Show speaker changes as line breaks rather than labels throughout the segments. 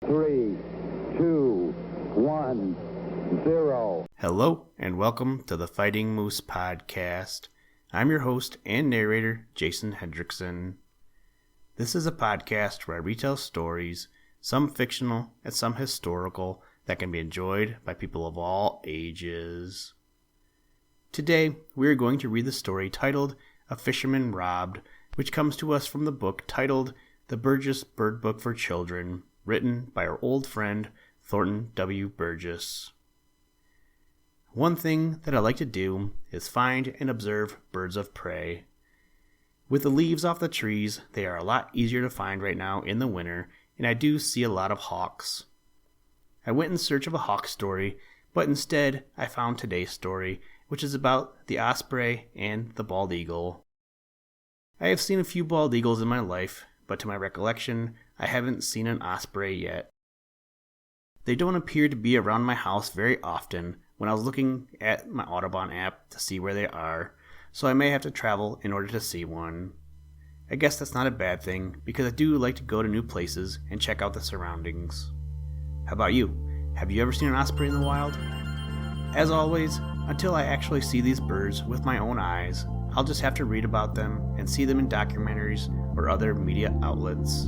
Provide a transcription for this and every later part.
3, 2, 1, 0.
Hello, and welcome to the Fighting Moose Podcast. I'm your host and narrator, Jason Hendrickson. This is a podcast where I retell stories, some fictional and some historical, that can be enjoyed by people of all ages. Today, we are going to read the story titled A Fisherman Robbed, which comes to us from the book titled The Burgess Bird Book for Children, written by our old friend, Thornton W. Burgess. One thing that I like to do is find and observe birds of prey. With the leaves off the trees, they are a lot easier to find right now in the winter, and I do see a lot of hawks. I went in search of a hawk story, but instead I found today's story, which is about the osprey and the bald eagle. I have seen a few bald eagles in my life, but to my recollection, I haven't seen an osprey yet. They don't appear to be around my house very often when I was looking at my Audubon app to see where they are, so I may have to travel in order to see one. I guess that's not a bad thing, because I do like to go to new places and check out the surroundings. How about you? Have you ever seen an osprey in the wild? As always, until I actually see these birds with my own eyes, I'll just have to read about them and see them in documentaries or other media outlets.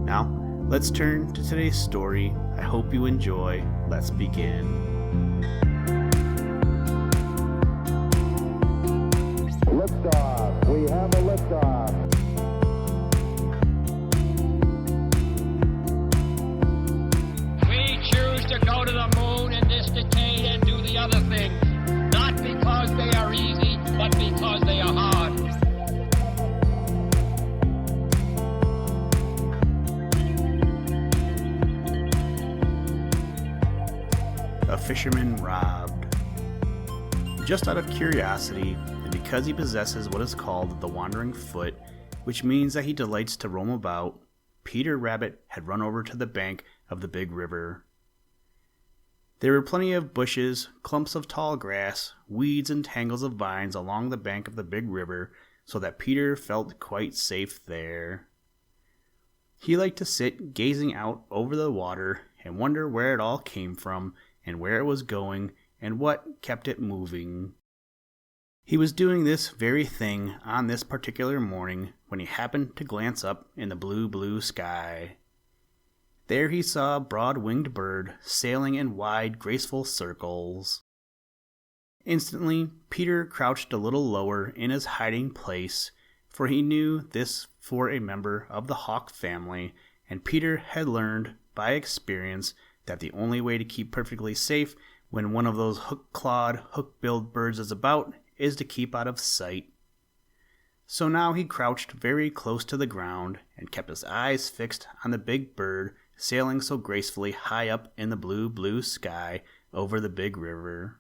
Now, let's turn to today's story. I hope you enjoy. Let's begin.
Liftoff. We have a liftoff.
We choose to go to the moon in this decade and do the other things, not because they are easy, but because they are hard.
A Fisherman Robbed. Just out of curiosity, and because he possesses what is called the wandering foot, which means that he delights to roam about, Peter Rabbit had run over to the bank of the big river. There were plenty of bushes, clumps of tall grass, weeds, and tangles of vines along the bank of the big river, so that Peter felt quite safe there. He liked to sit gazing out over the water and wonder where it all came from, and where it was going, and what kept it moving. He was doing this very thing on this particular morning when he happened to glance up in the blue sky. There he saw a broad-winged bird sailing in wide, graceful circles. Instantly, Peter crouched a little lower in his hiding place, for he knew this for a member of the hawk family, and Peter had learned by experience that the only way to keep perfectly safe when one of those hook-clawed, hook-billed birds is about is to keep out of sight. So now he crouched very close to the ground and kept his eyes fixed on the big bird sailing so gracefully high up in the blue sky over the big river.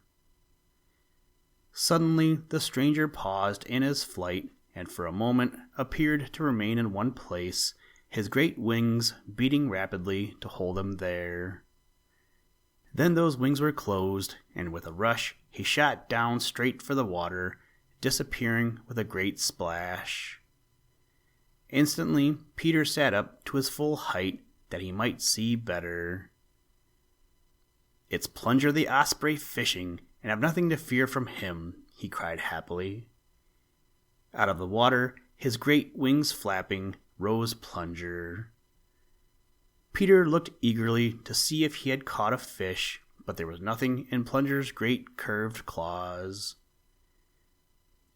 Suddenly the stranger paused in his flight and for a moment appeared to remain in one place, his great wings beating rapidly to hold him there. Then those wings were closed, and with a rush he shot down straight for the water, disappearing with a great splash. Instantly Peter sat up to his full height that he might see better. "It's Plunger the Osprey fishing, and I've nothing to fear from him," he cried happily. Out of the water, his great wings flapping, rose Plunger. Peter looked eagerly to see if he had caught a fish, but there was nothing in Plunger's great curved claws.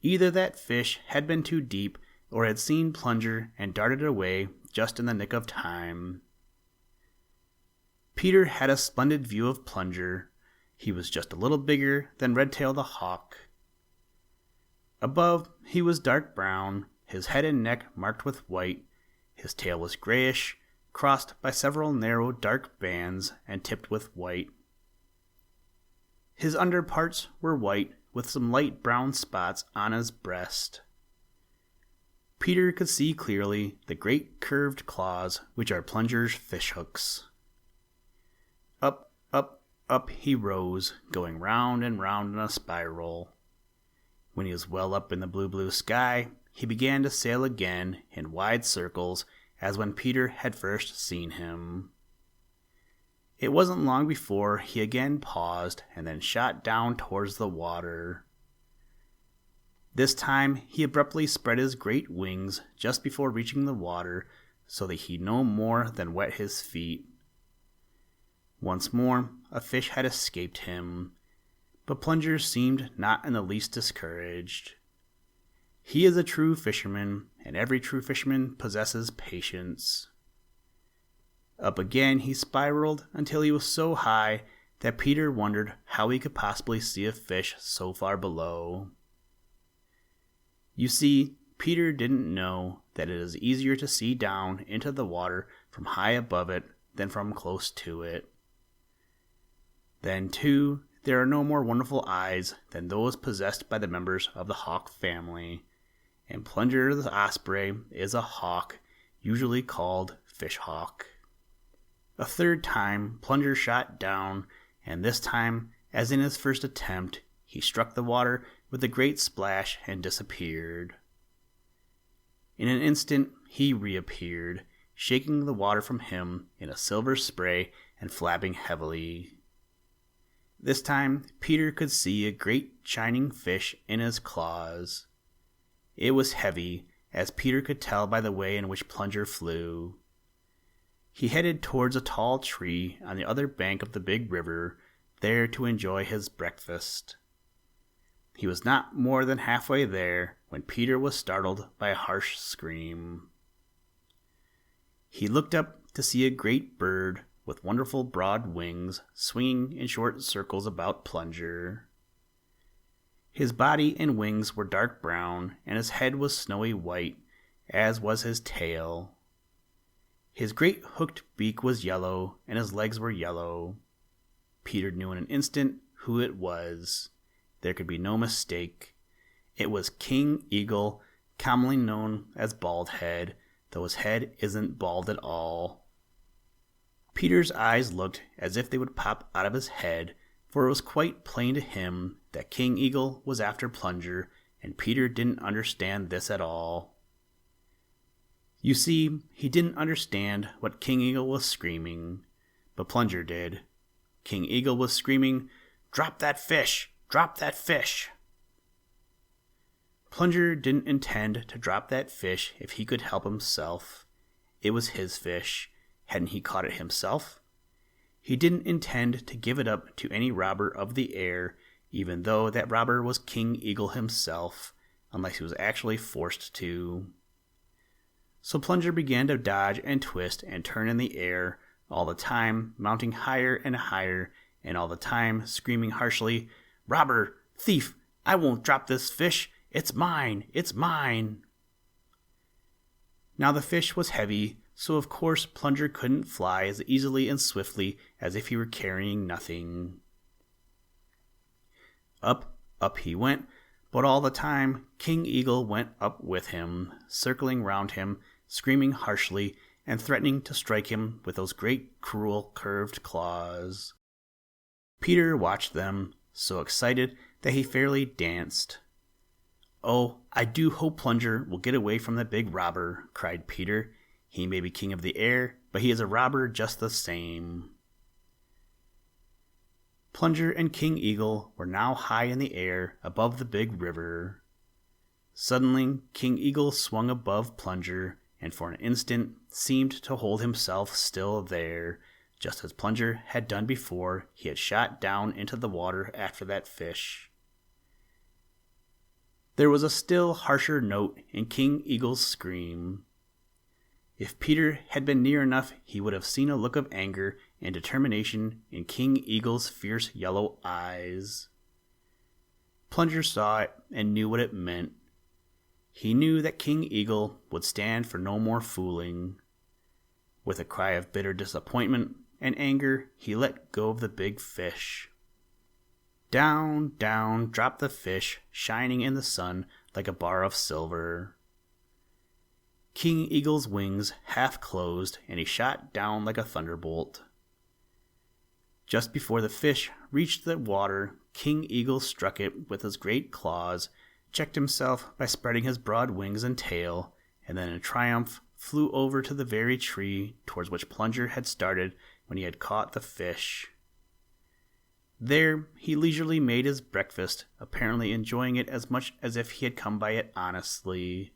Either that fish had been too deep, or had seen Plunger and darted away just in the nick of time. Peter had a splendid view of Plunger. He was just a little bigger than Redtail the hawk. Above, he was dark brown, his head and neck marked with white. His tail was grayish, crossed by several narrow dark bands and tipped with white. His underparts were white with some light brown spots on his breast. Peter could see clearly the great curved claws which are Plunger's fishhooks. Up, up, up he rose, going round and round in a spiral. When he was well up in the blue sky, he began to sail again in wide circles as when Peter had first seen him. It wasn't long before he again paused and then shot down towards the water. This time he abruptly spread his great wings just before reaching the water so that he no more than wet his feet. Once more a fish had escaped him, but Plunger seemed not in the least discouraged. He is a true fisherman, and every true fisherman possesses patience. Up again he spiraled until he was so high that Peter wondered how he could possibly see a fish so far below. You see, Peter didn't know that it is easier to see down into the water from high above it than from close to it. Then, too, there are no more wonderful eyes than those possessed by the members of the hawk family, and Plunger the osprey is a hawk, usually called fish hawk. A third time Plunger shot down, and this time, as in his first attempt, he struck the water with a great splash and disappeared. In an instant he reappeared, shaking the water from him in a silver spray and flapping heavily. This time Peter could see a great shining fish in his claws. It was heavy, as Peter could tell by the way in which Plunger flew. He headed towards a tall tree on the other bank of the big river, there to enjoy his breakfast. He was not more than halfway there when Peter was startled by a harsh scream. He looked up to see a great bird with wonderful broad wings swinging in short circles about Plunger. His body and wings were dark brown, and his head was snowy white, as was his tail. His great hooked beak was yellow, and his legs were yellow. Peter knew in an instant who it was. There could be no mistake. It was King Eagle, commonly known as Bald Head, though his head isn't bald at all. Peter's eyes looked as if they would pop out of his head, for it was quite plain to him that King Eagle was after Plunger, and Peter didn't understand this at all. You see, he didn't understand what King Eagle was screaming, but Plunger did. King Eagle was screaming, "Drop that fish! Drop that fish!" Plunger didn't intend to drop that fish if he could help himself. It was his fish. Hadn't he caught it himself? He didn't intend to give it up to any robber of the air, even though that robber was King Eagle himself, unless he was actually forced to. So Plunger began to dodge and twist and turn in the air, all the time mounting higher and higher, and all the time screaming harshly, "Robber! Thief! I won't drop this fish! It's mine! It's mine!" Now the fish was heavy, so of course Plunger couldn't fly as easily and swiftly as if he were carrying nothing. Up, up he went, but all the time King Eagle went up with him, circling round him, screaming harshly, and threatening to strike him with those great cruel curved claws. Peter watched them, so excited that he fairly danced. "Oh, I do hope Plunger will get away from the big robber," cried Peter. "He may be king of the air, but he is a robber just the same." Plunger and King Eagle were now high in the air above the big river. Suddenly, King Eagle swung above Plunger, and for an instant seemed to hold himself still there, just as Plunger had done before he had shot down into the water after that fish. There was a still harsher note in King Eagle's scream. If Peter had been near enough, he would have seen a look of anger and determination in King Eagle's fierce yellow eyes. Plunger saw it and knew what it meant. He knew that King Eagle would stand for no more fooling. With a cry of bitter disappointment and anger, he let go of the big fish. Down, down dropped the fish, shining in the sun like a bar of silver. King Eagle's wings half closed, and he shot down like a thunderbolt. Just before the fish reached the water, King Eagle struck it with his great claws, checked himself by spreading his broad wings and tail, and then in triumph flew over to the very tree towards which Plunger had started when he had caught the fish. There he leisurely made his breakfast, apparently enjoying it as much as if he had come by it honestly.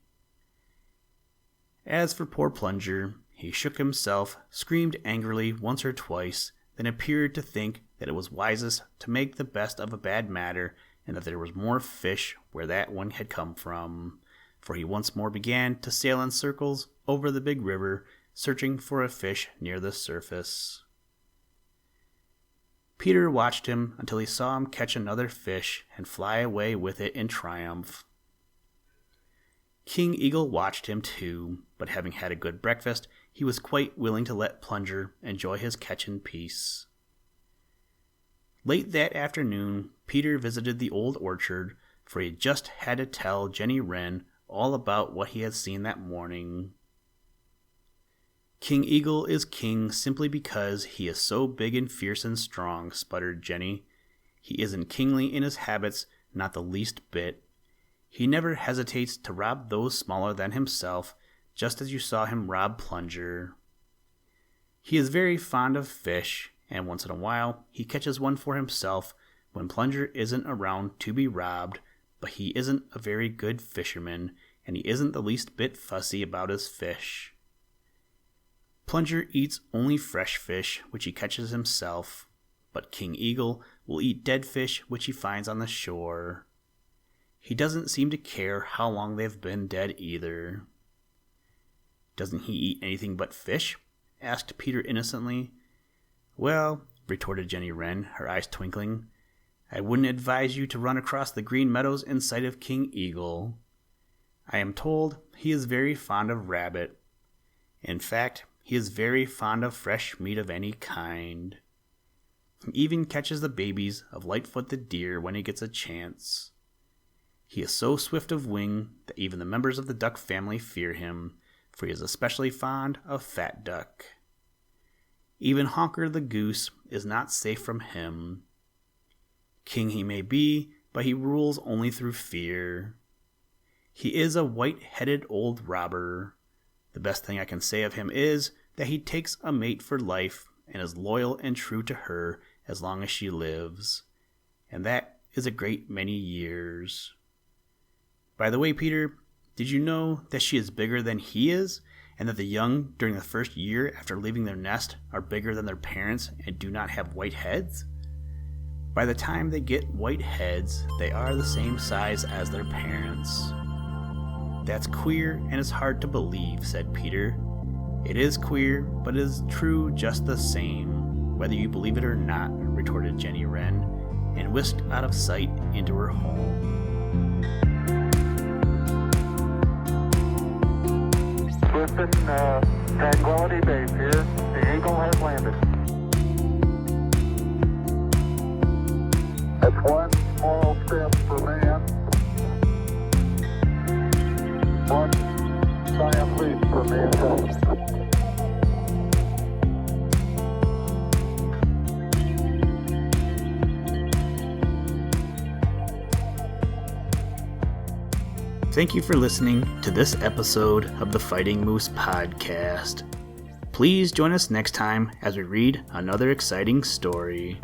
As for poor Plunger, he shook himself, screamed angrily once or twice, then appeared to think that it was wisest to make the best of a bad matter, and that there was more fish where that one had come from, for he once more began to sail in circles over the big river, searching for a fish near the surface. Peter watched him until he saw him catch another fish and fly away with it in triumph. King Eagle watched him too, but having had a good breakfast, he was quite willing to let Plunger enjoy his catch in peace. Late that afternoon, Peter visited the old orchard, for he just had to tell Jenny Wren all about what he had seen that morning. King Eagle is king simply because he is so big and fierce and strong, sputtered Jenny. He isn't kingly in his habits, not the least bit. He never hesitates to rob those smaller than himself, just as you saw him rob Plunger. He is very fond of fish, and once in a while he catches one for himself when Plunger isn't around to be robbed, but he isn't a very good fisherman, and he isn't the least bit fussy about his fish. Plunger eats only fresh fish, which he catches himself, but King Eagle will eat dead fish which he finds on the shore. He doesn't seem to care how long they've been dead either. Doesn't he eat anything but fish? Asked Peter innocently. Well, retorted Jenny Wren, her eyes twinkling, I wouldn't advise you to run across the green meadows in sight of King Eagle. I am told he is very fond of rabbit. In fact, he is very fond of fresh meat of any kind. He even catches the babies of Lightfoot the deer when he gets a chance. He is so swift of wing that even the members of the duck family fear him, for he is especially fond of fat duck. Even Honker the goose is not safe from him. King he may be, but he rules only through fear. He is a white-headed old robber. The best thing I can say of him is that he takes a mate for life and is loyal and true to her as long as she lives. And that is a great many years. By the way, Peter, did you know that she is bigger than he is, and that the young during the first year after leaving their nest are bigger than their parents and do not have white heads? By the time they get white heads, they are the same size as their parents. That's queer and it's hard to believe, said Peter. It is queer, but it is true just the same, whether you believe it or not, retorted Jenny Wren, and whisked out of sight into her home.
Listen, Tranquility Base here. The Eagle has landed. That's one small step for man, one giant leap for mankind.
Thank you for listening to this episode of the Fighting Moose podcast. Please join us next time as we read another exciting story.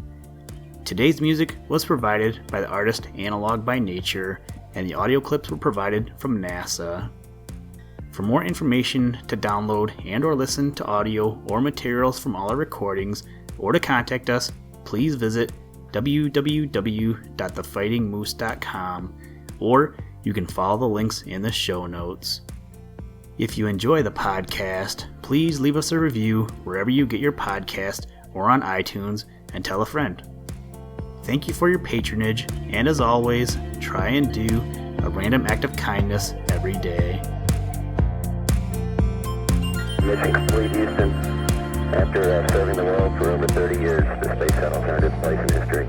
Today's music was provided by the artist Analog by Nature, and the audio clips were provided from NASA. For more information to download and or listen to audio or materials from all our recordings, or to contact us, please visit www.thefightingmoose.com, or you can follow the links in the show notes. If you enjoy the podcast, please leave us a review wherever you get your podcast or on iTunes, and tell a friend. Thank you for your patronage, and as always, try and do a random act of kindness every day.
Mission complete, Houston. After serving the world for over 30 years, the space shuttle earned its place in history.